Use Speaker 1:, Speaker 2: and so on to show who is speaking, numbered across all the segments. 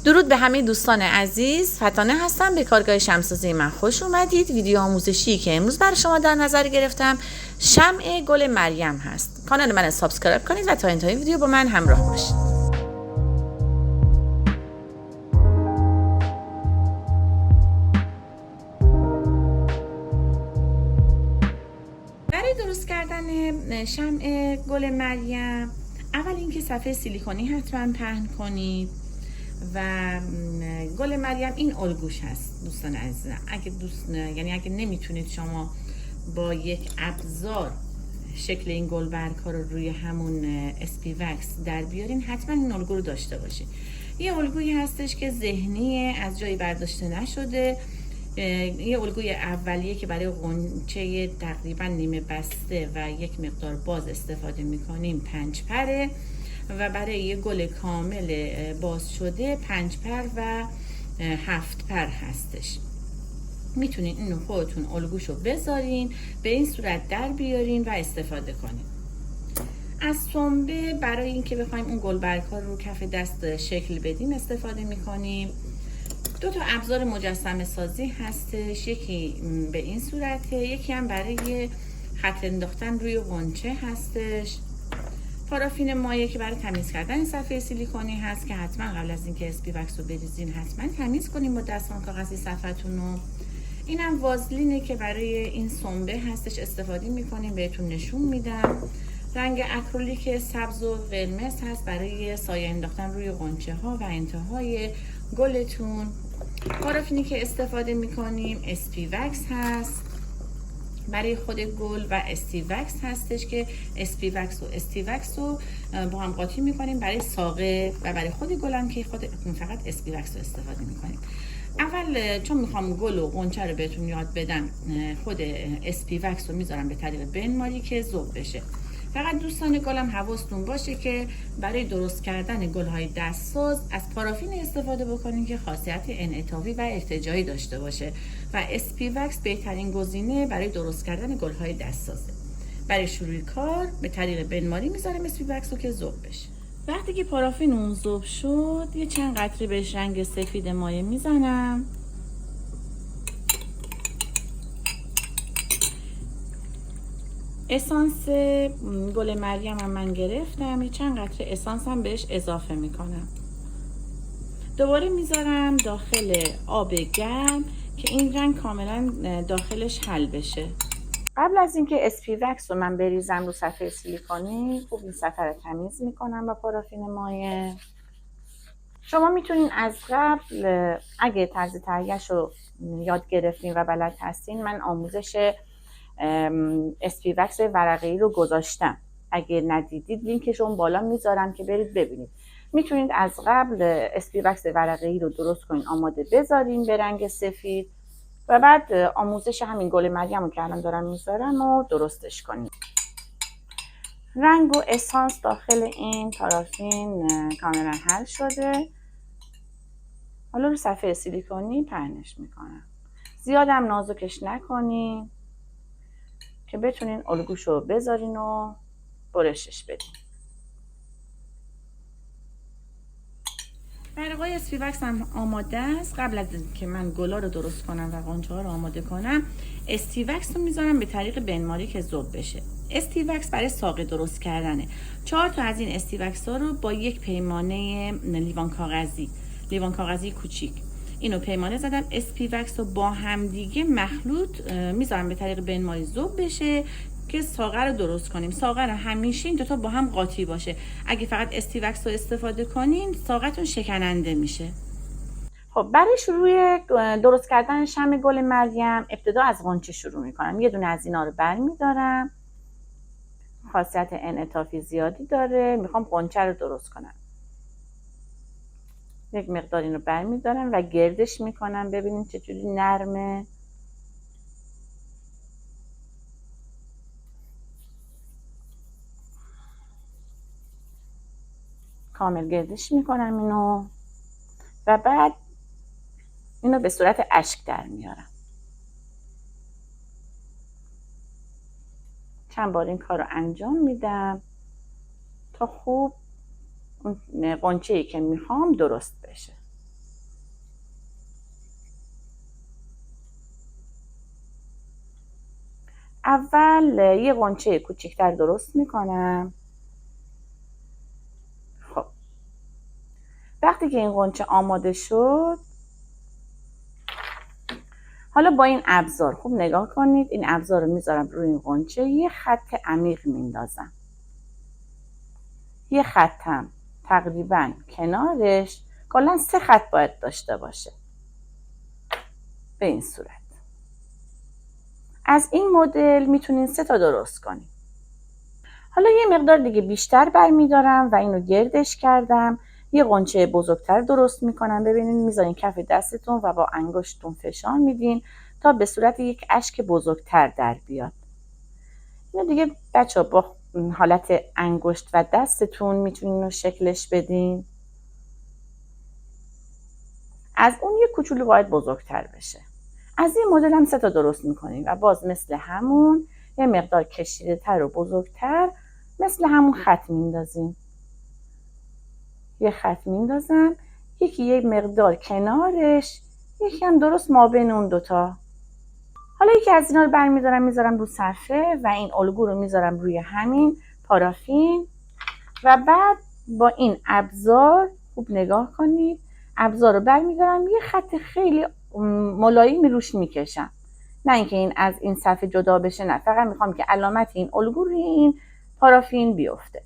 Speaker 1: درود به همه دوستان عزیز. فتانه هستم، به کارگاه شمع‌سازی من خوش اومدید. ویدیو آموزشی که امروز برای شما در نظر گرفتم شمع گل مریم هست. کانال من سابسکرایب کنید و تا انتهای ویدیو با من همراه باشید. برای درست کردن شمع گل مریم اول اینکه صفحه سیلیکونی حتما پهن کنید و گل مریم این الگوش هست دوستان عزیزم. اگه نمیتونید شما با یک ابزار شکل این گل برگ‌ها رو روی همون اسپی وکس در بیارین، حتما این الگو رو داشته باشید. یه الگویی هستش که ذهنیه، از جایی برداشته نشده. یه الگوی اولیه که برای غنچه تقریبا نیمه بسته و یک مقدار باز استفاده میکنیم 5 پره و برای یه گل کامل باز شده 5 پر و 7 پر هستش. میتونین اینو خودتون الگوشو بذارین، به این صورت در بیارین و استفاده کنین. از سنبه برای اینکه بخوایم اون گل برگ‌ها رو کف دست شکل بدیم استفاده میکنیم. 2 تا ابزار مجسمه سازی هستش، یکی به این صورته، یکی هم برای خط انداختن روی غنچه هستش. پارافین مایع که برای تمیز کردن این صفحه سیلیکونی هست که حتما قبل از اینکه اسپی وکس رو بریزین حتما تمیز کنیم با دستمال کاغذی صفحتون رو. اینم وازلینه که برای این سنبه هستش استفاده میکنیم، بهتون نشون میدم. رنگ اکریلیک سبز و قرمز هست برای سایه انداختن روی غنچه ها و انتهای گلتون. پارافینی که استفاده میکنیم اسپی وکس هست برای خود گل و استی وکس هستش که اسپی وکس و استی وکس رو با هم قاطی میکنیم برای ساقه و برای خود گل هم که فقط اسپی وکس رو استفاده میکنیم. اول چون میخوام گل و غنچه رو بهتون یاد بدم، خود اسپی وکس رو میذارم به طریق بنماری که ذوب بشه. فقط دوستان گلم حواستون باشه که برای درست کردن گل‌های دستساز از پارافین استفاده بکنین که خاصیت انعطافی و ارتجاعی داشته باشه و اسپی وکس بهترین گزینه برای درست کردن گل‌های دستسازه. برای شروع کار به طریق بنماری میذارم اسپی وکس رو که ذوب بشه. وقتی که پارافین اون ذوب شد یه چند قطره بهش رنگ سفید مایع میزنم. اسانس گل مریم هم من گرفتم، یه چند قطره اسانس هم بهش اضافه میکنم. دوباره میذارم داخل آب گرم که این رنگ کاملا داخلش حل بشه. قبل از اینکه اسپی وکس رو من بریزم رو صفحه سیلیکونی خوب این صفحه رو تمیز میکنم با پارافین مایع. شما میتونین از قبل اگه طرز تهیه‌اش رو یاد گرفتین و بلد هستین، من آموزش اسپی وکس ورقه‌ای رو گذاشتم، اگه ندیدید لینکش اون بالا میذارم که برید ببینید. میتونید از قبل اسپی وکس ورقه‌ای رو درست کنین، آماده بذارین به رنگ سفید و بعد آموزش همین گل مریم رو که الان دارم میذارم و درستش کنید. رنگ و اسانس داخل این پارافین کاملا حل شده. حالا رو صفحه سیلیکونی پهنش میکنم. زیادم نازکش نکنین که بتونین الگوشو بذارین و برشش بدین. برقای اسپی وکس هم آماده است. قبل از اینکه من گلا رو درست کنم و غنچه ها رو آماده کنم، استی وکس رو میذارم به طریق بنماری که ذوب بشه. استی وکس برای ساقه درست کردنه. 4 تا از این استی وکس ها رو با یک پیمانه لیوان کاغذی کوچیک اینو پیمانه زدم. اسپی وکس رو با همدیگه مخلوط میذارم به طریق بنماری ذوب بشه که ساقه رو درست کنیم. ساقه رو همیشه این دوتا با هم قاطی باشه. اگه فقط استی وکس رو استفاده کنین ساقه‌تون شکننده میشه. خب برای شروع درست کردن شمع گل مریم ابتدا از غنچه شروع میکنم. یه دونه از اینا رو برمیدارم، خاصیت انعطافی زیادی داره، میخوام غنچه رو درست کنم. یک مقدار این رو برمیدارم و گردش میکنم، ببینید چجوری نرمه. کامل گردش میکنم اینو و بعد اینو به صورت اشک در میارم. چند بار این کار رو انجام میدم تا خوب اون غنچه‌ای که میخوام درست بشه. اول یه غنچه کوچیکتر درست میکنم. خب وقتی که این غنچه آماده شد، حالا با این ابزار خوب نگاه کنید. این ابزار رو میذارم روی این غنچه، یه خط عمیق میندازم، یه خطم تقریبا کنارش، کلا 3 خط باید داشته باشه به این صورت. از این مدل میتونین 3 تا درست کنید. حالا یه مقدار دیگه بیشتر برمیدارم و اینو گردش کردم، یه غنچه بزرگتر درست میکنم. ببینید میذارین کف دستتون و با انگشتتون فشار میدین تا به صورت یک اشک بزرگتر در بیاد. اینو دیگه بچه‌ها با حالت انگشت و دستتون میتونین رو شکلش بدین. از اون یه کوچولو باید بزرگتر بشه. از این مدل هم 3 تا درست میکنیم و باز مثل همون یه مقدار کشیده تر و بزرگتر مثل همون خط میندازیم. یه خط میندازم، یکی یه مقدار کنارش، یکی هم درست ما بین اون دوتا. حالا یکی از اینا رو برمیدارم میذارم رو صفحه و این الگو رو میذارم روی همین پارافین و بعد با این ابزار خوب نگاه کنید، ابزار رو برمیدارم یه خط خیلی ملایمی روش میکشم. نه اینکه این از این صفحه جدا بشه، نه، فقط میخوام که علامت این الگو روی این پارافین بیفته.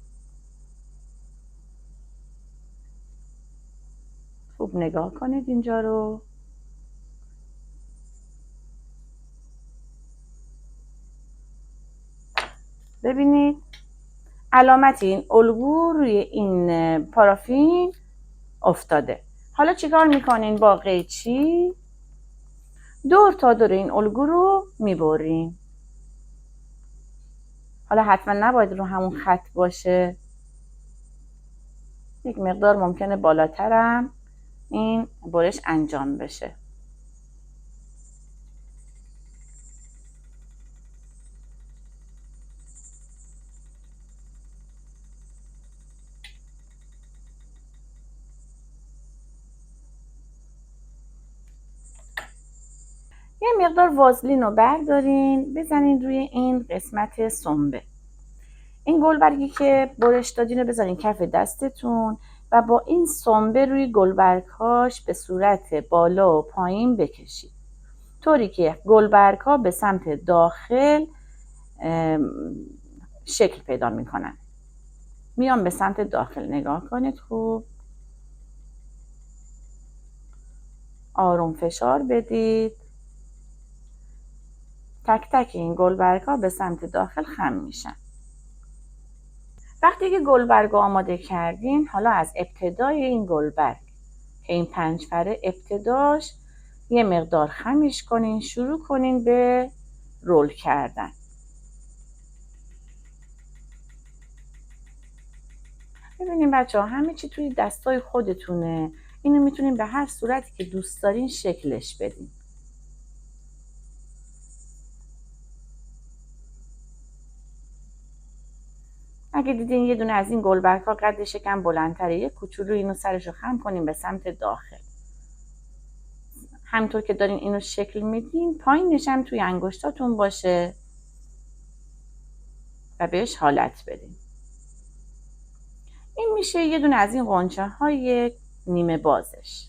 Speaker 1: خوب نگاه کنید اینجا رو. ببینید علامت این الگو روی این پارافین افتاده. حالا چیکار میکنین؟ با قیچی دور تا دور این الگو رو میبرین. حالا حتما نباید رو همون خط باشه، یک مقدار ممکنه بالاترم این برش انجام بشه. یه مقدار وازلین رو بردارین بزنین روی این قسمت سنبه. این گلبرگی که برش دادین رو بذارین کف دستتون و با این سنبه روی گلبرگ‌هاش به صورت بالا و پایین بکشید، طوری که گلبرگ‌ها به سمت داخل شکل پیدا میکنن. میام به سمت داخل، نگاه کنید خوب، آروم فشار بدید، تک تک این گلبرگ‌ها به سمت داخل خم میشن. وقتی که گلبرگ آماده کردین، حالا از ابتدای این گلبرگ که این 5 پره ابتداش یه مقدار خمش کنین، شروع کنین به رول کردن. ببینین بچه ها همه چی توی دستای خودتونه، اینو میتونین به هر صورتی که دوست دارین شکلش بدین. اگه دیدین یه دونه از این گلبرگ ها قدش یکم بلندتره، یه کوچولو اینو سرشو خم کنین به سمت داخل. همینطور که دارین اینو شکل میدین، پایینش هم توی انگشتاتون باشه و بهش حالت بدین. این میشه یه دونه از این غنچه های نیمه بازش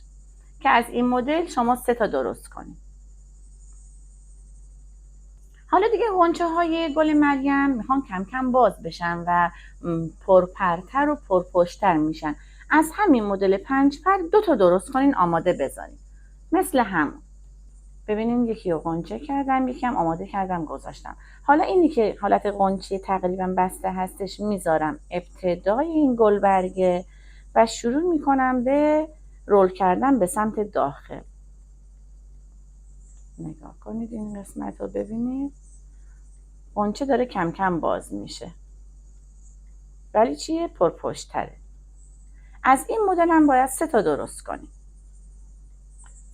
Speaker 1: که از این مدل شما 3 تا درست کنید. حالا دیگه غنچه های گل مریم میخوان کم کم باز بشن و پرپرتر و پرپشتر میشن. از همین مدل 5 پر 2 تا درست کنین، آماده بذارین مثل همون. ببینین یکی رو غنچه کردم، یکی هم آماده کردم گذاشتم. حالا اینی که حالت غنچه تقریبا بسته هستش میذارم ابتدای این گلبرگه و شروع میکنم به رول کردن به سمت داخل. نگاه کنید این قسمت رو، ببینید غنچه داره کم کم باز میشه، ولی چیه؟ پرپشت تره. از این مدل هم باید 3 تا درست کنیم.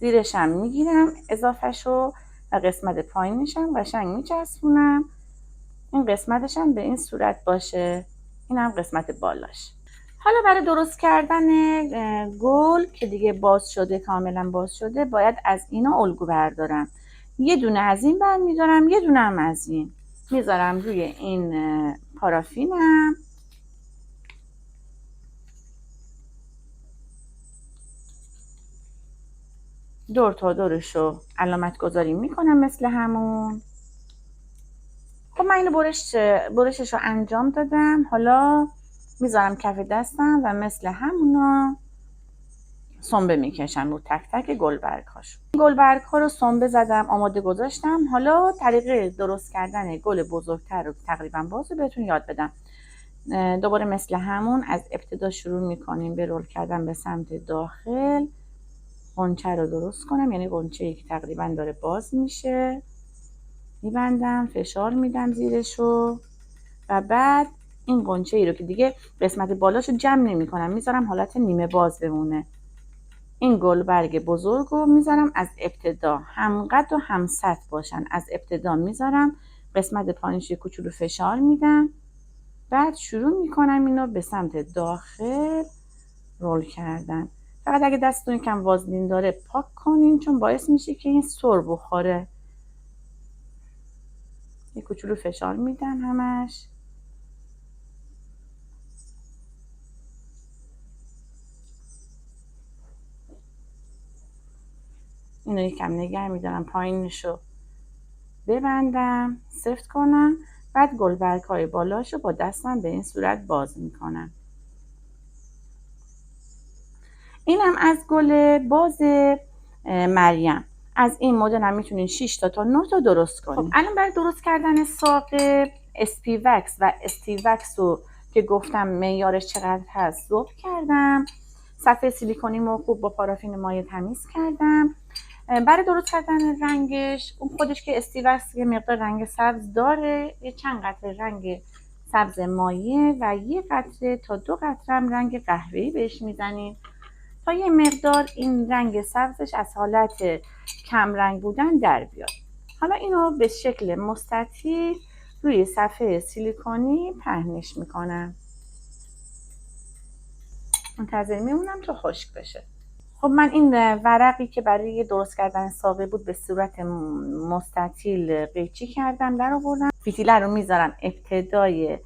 Speaker 1: زیرش هم میگیرم اضافهشو و قسمت پایینش هم قشنگ میچسبونم. این قسمتش هم به این صورت باشه، این هم قسمت بالاش. حالا برای درست کردن گل که دیگه باز شده، کاملا باز شده، باید از اینا الگو بردارم. یه دونه از این برمیدارم، یه دونه هم از این. میذارم روی این پارافینم. دور تا دورشو علامت گذاری میکنم مثل همون. خب من اینو برشش رو انجام دادم. حالا میذارم کف دستم و مثل همونا سنبه میکشم رو تک تک گلبرگ هاشو. گلبرگ ها رو سنبه زدم، آماده گذاشتم. حالا طریقه درست کردن گل بزرگتر رو تقریبا بازو بهتون یاد بدم. دوباره مثل همون از ابتدا شروع میکنیم به رول کردن به سمت داخل. غنچه رو درست کنم، یعنی غنچه‌ای که تقریبا داره باز میشه. میبندم، فشار میدم زیرشو و بعد این غنچه ای رو که دیگه قسمت بالاشو جمع نمی کنم، میذارم حالت نیمه باز بمونه. این گلبرگ بزرگ رو میذارم از ابتدا، هم قد و هم سطح باشن. از ابتدا میذارم، قسمت پایینش کوچولو فشار میدم، بعد شروع میکنم اینو به سمت داخل رول کردن. فقط اگه دستتون کم وازلین داره پاک کنین، چون باعث میشه که این سر بخوره. یه کوچولو فشار میدم همش. اینو یکم نگه میدارم پایینشو ببندم، سفت کنم. بعد گلبرگ های بالاشو با دستم به این صورت باز میکنم. اینم از گل باز مریم. از این مدل هم میتونین 6 تا 9 تا درست کنین. خب الان برای درست کردن ساق اسپی وکس و استی وکس رو که گفتم معیارش چقدر هست ذوب کردم. صفحه سیلیکونیمو خوب با پارافین مایع تمیز کردم. برای درست کردن رنگش، اون خودش که استی وکس یه مقدار رنگ سبز داره، یه چند قطره رنگ سبز مایع و یه قطره تا 2 قطره هم رنگ قهوه‌ای بهش میزنیم تا یه مقدار این رنگ سبزش از حالت کم رنگ بودن در بیاد. حالا اینو به شکل مستطیل روی صفحه سیلیکونی پهنش میکنم. منتظر میمونم تا خشک بشه. خب من این ورقی که برای درست کردن ساقه بود به صورت مستطیل قیچی کردم، در آوردم. فتیله رو میذارم ابتدای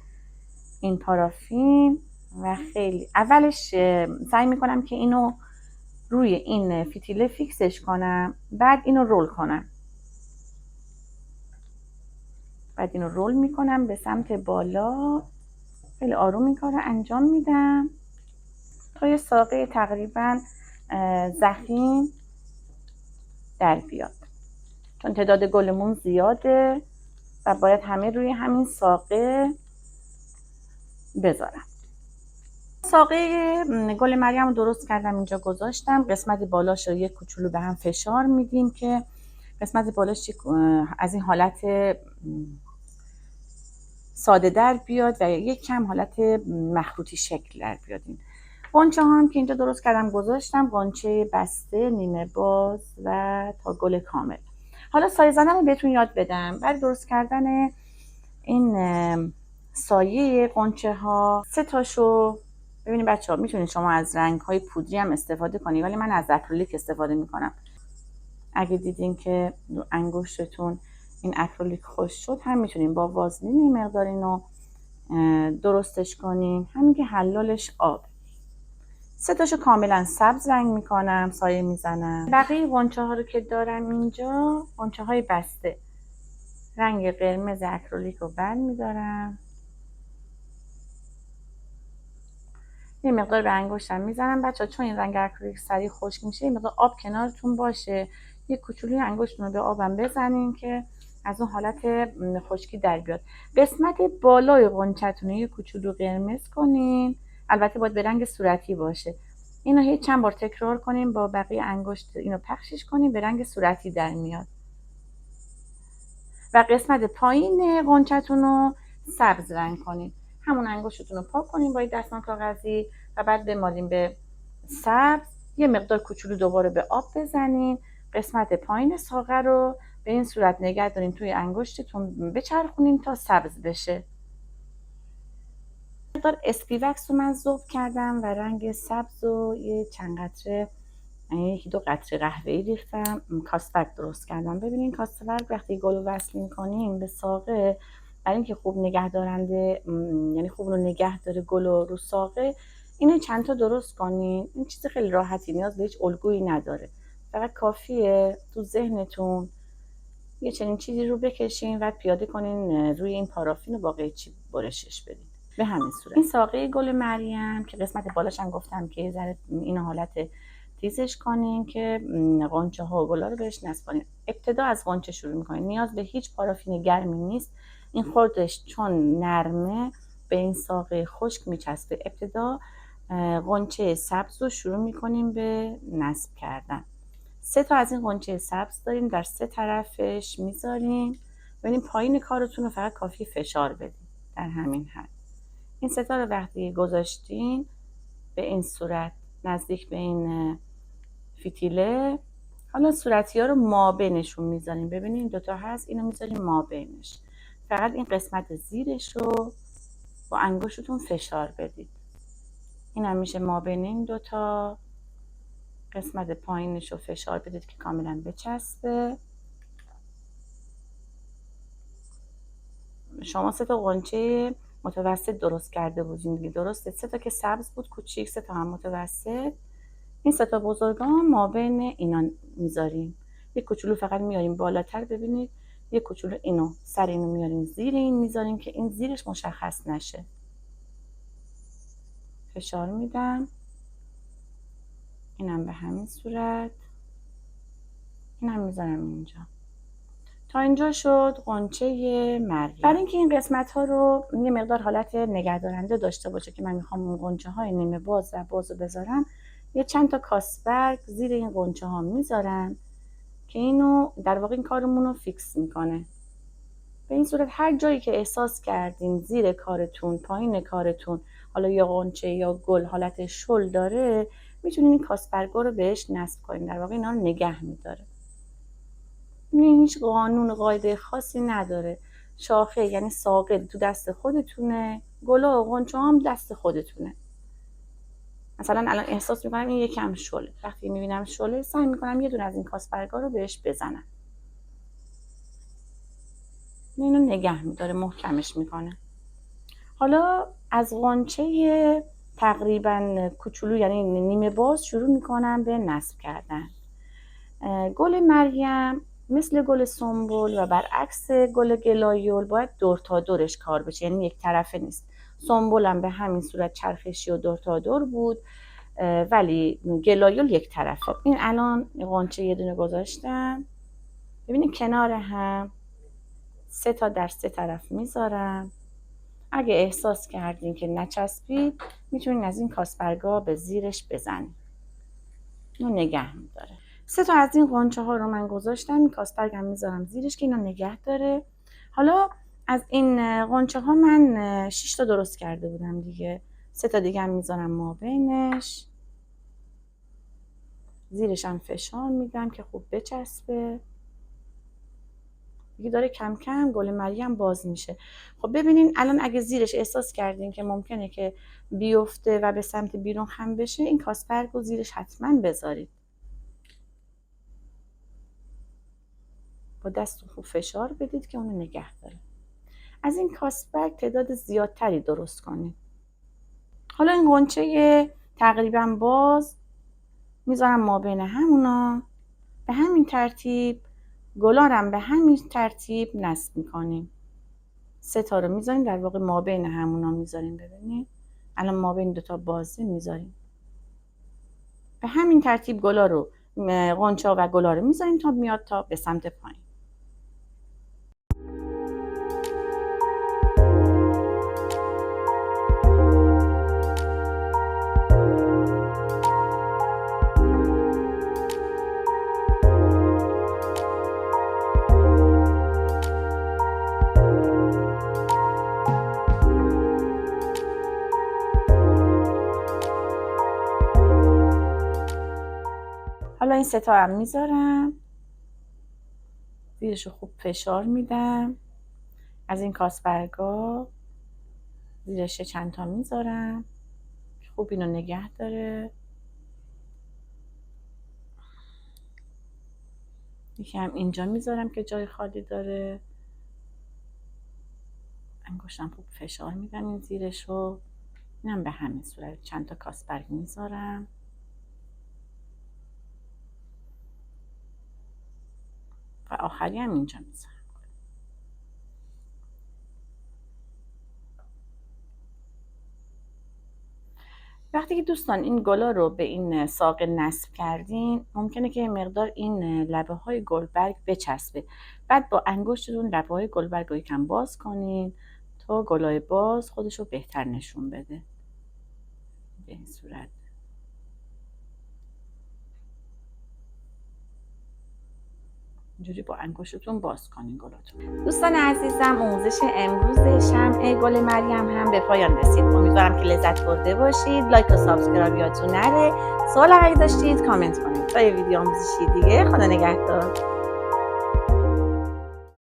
Speaker 1: این پارافین و خیلی اولش سعی میکنم که اینو روی این فتیله فیکسش کنم، بعد اینو رول کنم. بعد اینو رول میکنم به سمت بالا. خیلی آروم این کار رو انجام میدم تا یه ساقه تقریبا ضخیم در بیاد، چون تعداد گلمون زیاده و باید همه روی همین ساقه بذارم. ساقه گل مریم رو درست کردم، اینجا گذاشتم. قسمت بالاش رو یک کوچولو به هم فشار میدیم که قسمت بالاش از این حالت ساده در بیاد و یک کم حالت مخروطی شکل در بیاد. غنچه هم که اینجا درست کردم گذاشتم، غنچه بسته، نیمه باز و تا گل کامل. حالا سایه زدن رو بهتون یاد بدم. برای درست کردن این سایه غنچه ها 3 تاشو ببینید بچه ها، میتونید شما از رنگ های پودری هم استفاده کنید، ولی من از اکریلیک استفاده میکنم. اگه دیدین که انگشتتون این اکریلیک خوش شد، هم میتونین با وازلین مقدار اینو درستش کنین. همین که حلالش آب. 3 تاشو کاملا سبز رنگ میکنم، سایه میزنم. بقیه غنچه ها رو که دارم اینجا، غنچه های بسته، رنگ قرمز اکریلیک رو برمیدارم، یه مقدار به انگشتم میزنم. بچه ها چون این رنگ اکریلیک سریع خشک میشه، یه مقدار آب کنارتون باشه، یه کوچولوی انگشتتون رو به آبم بزنین که از اون حالت خشکی در بیاد. قسمت بالای غنچه‌تون یه کوچولو قرمز کنین، البته باید به رنگ صورتی باشه. اینو هی چند بار تکرار کنین، با بقیه انگشت اینو پخشش کنین، به رنگ صورتی در میاد. و قسمت پایین غنچه‌تون رو سبز رنگ کنین. همون انگشتتون رو پاک کنین با دستمال کاغذی و بعد بمالین به سبز. یه مقدار کوچولو دوباره به آب بزنین. قسمت پایین ساقه رو به این صورت نگه دارین، توی انگشتتون بچرخونین تا سبز بشه. مقدار اسپی وکس رو من ذوب کردم و رنگ سبز و یه چند قطره، یکی 2 قطره قهوه‌ای ریختم. کاستک درست کردم. ببینین کاستک وقتی گل رو وصل می‌کنیم به ساقه، برای اینکه خوب نگه دارنده، یعنی خوب رو نگه داره گل رو ساقه، اینو چند تا درست کنین. این چیز خیلی راحتی، نیاز به هیچ الگویی نداره. فقط کافیه تو ذهنتون یه چنین چیزی رو بکشین و پیاده کنین روی این پارافین و با قیچی برشش بدین. به همین صورت این ساقه گل مریم که قسمت بالاش هم گفتم که یه ذره این حالت تیزش کنین که قنچه ها و گلا رو بهش نسپارین. ابتدا از قنچه شروع میکنین، نیاز به هیچ پارافین گرمی نیست. این خودش چون نرمه به این ساقه خشک میچسبه. ابتدا قنچه سبز رو شروع میکنیم به نصب کردن. 3 تا از این قنچه سبز داریم، در 3 طرفش میذاریم. ببینیم پایین کارتون رو فقط کافی فشار بدیم در همین حد. این 3 تا رو وقتی گذاشتین به این صورت نزدیک به این فتیله، حالا صورتی ها رو مابینشون میذاریم. ببینید این دوتا هست، اینو میذاریم مابینش. فقط این قسمت زیرش رو با انگشتتون فشار بدید. این هم میشه مابین این دوتا. قسمت پایینش رو فشار بدید که کاملا بچسبه. شما 3 تا قنچه متوسط درست کرده بودین دیگه، درسته؟ 3 تا که سبز بود کوچیک، 3 تا هم متوسط. این 3 تا بزرگان ما بین اینا میذاریم. یک کوچولو فقط میاریم بالاتر. ببینید یک کوچولو اینو سر اینو میاریم زیر این میذاریم که این زیرش مشخص نشه. فشار میدم. اینم به همین صورت. اینم میذارم اینجا. تا اینجا شد قنچه مریم. برای اینکه این قسمت ها رو یه مقدار حالت نگهدارنده داشته باشه که من میخوام اون قنچه های نیمه باز و بازو بذارم، یه چند تا کاسبرگ زیر این قنچه ها میذارم که اینو در واقع این کارمون رو فیکس میکنه. به این صورت هر جایی که احساس کردین زیر کارتون، پایین کارتون، حالا یا قنچه یا گل حالت شل داره، میتونین این کاسبرگا رو بهش نصب کنین. در واقع اینا رو نگه میداره. هیچ قانون و قاعده خاصی نداره. شاخه یعنی ساقه تو دست خودتونه، گلا و قنچه هم دست خودتونه. مثلا الان احساس میکنم این یکم شله، وقتی میبینم شله سعی میکنم یه دونه از این کاسبرگا رو بهش بزنم. اینو نگه میداره، محکمش میکنه. حالا از قنچه تقریبا کوچولو یعنی نیمه باز شروع میکنم به نصب کردن. گل مریم مثل گل سنبل و برعکس گل گلایول باید دور تا دورش کار بشه، یعنی یک طرفه نیست. سنبل هم به همین صورت چرخشی و دور تا دور بود، ولی گلایول یک طرفه. این الان قنچه یه دونه گذاشتم. ببینید کنار هم 3 تا در 3 طرف میذارم. اگه احساس کردین که نچسبید میتونین از این کاسبرگا به زیرش بزنید. اینو نگه میداره. 3 تا از این قنچه ها رو من گذاشتم. این کاسبرگم میذارم زیرش که اینو نگه داره. حالا از این قنچه ها من 6 تا درست کرده بودم دیگه. 3 تا دیگه هم میذارم مابینش. زیرش هم فشار میدم که خوب بچسبه. دیگه داره کم کم گل مریم باز میشه. خب ببینین الان اگه زیرش احساس کردین که ممکنه که بیفته و به سمت بیرون خم بشه، این کاسبرگ رو زیرش حتما بذارید. با دستتون خوب فشار بدید که اونو نگه داره. از این کاسبرگ تعداد زیادتری درست کنید. حالا این قنچه تقریبا باز میذارم ما بین همونا. به همین ترتیب گلارم به همین ترتیب نصب میکنیم. 3 تا رو میذاریم، در واقع ما بین همونا میذاریم. ببینید الان ما بین 2 تا بازی میذاریم. به همین ترتیب گلا رو، قنچه و گلا رو میذاریم تا میاد تا به سمت پایین. حالا این 3 تا هم میذارم. زیرش رو خوب فشار میدم. از این کاسبرگا زیرش چند تا میذارم. خوب اینو نگه داره. یکی هم اینجا میذارم که جای خالی داره. انگشتم خوب فشار میدم این زیرشو. اینم به همین صورت چند تا کاسبرگ میذارم و آخری هم اینجا میذارم. وقتی که دوستان این گلا رو به این ساق نصب کردین، ممکنه که مقدار این لبه های گلبرگ بچسبه. بعد با انگشتتون لبه های گلبرگ رو یکم باز کنین تا گلای باز خودش رو بهتر نشون بده. به این صورت. اینجوری با انگشتتون باز کنین گلاتون. دوستان عزیزم، آموزش امروز شمع گل مریم هم به پایان رسید. امیدوارم که لذت برده باشید. لایک و سابسکرایب یادتون نره. سوال اگه داشتید کامنت کنید. تا یه ویدیو آموزشی دیگه. خدا نگهدار.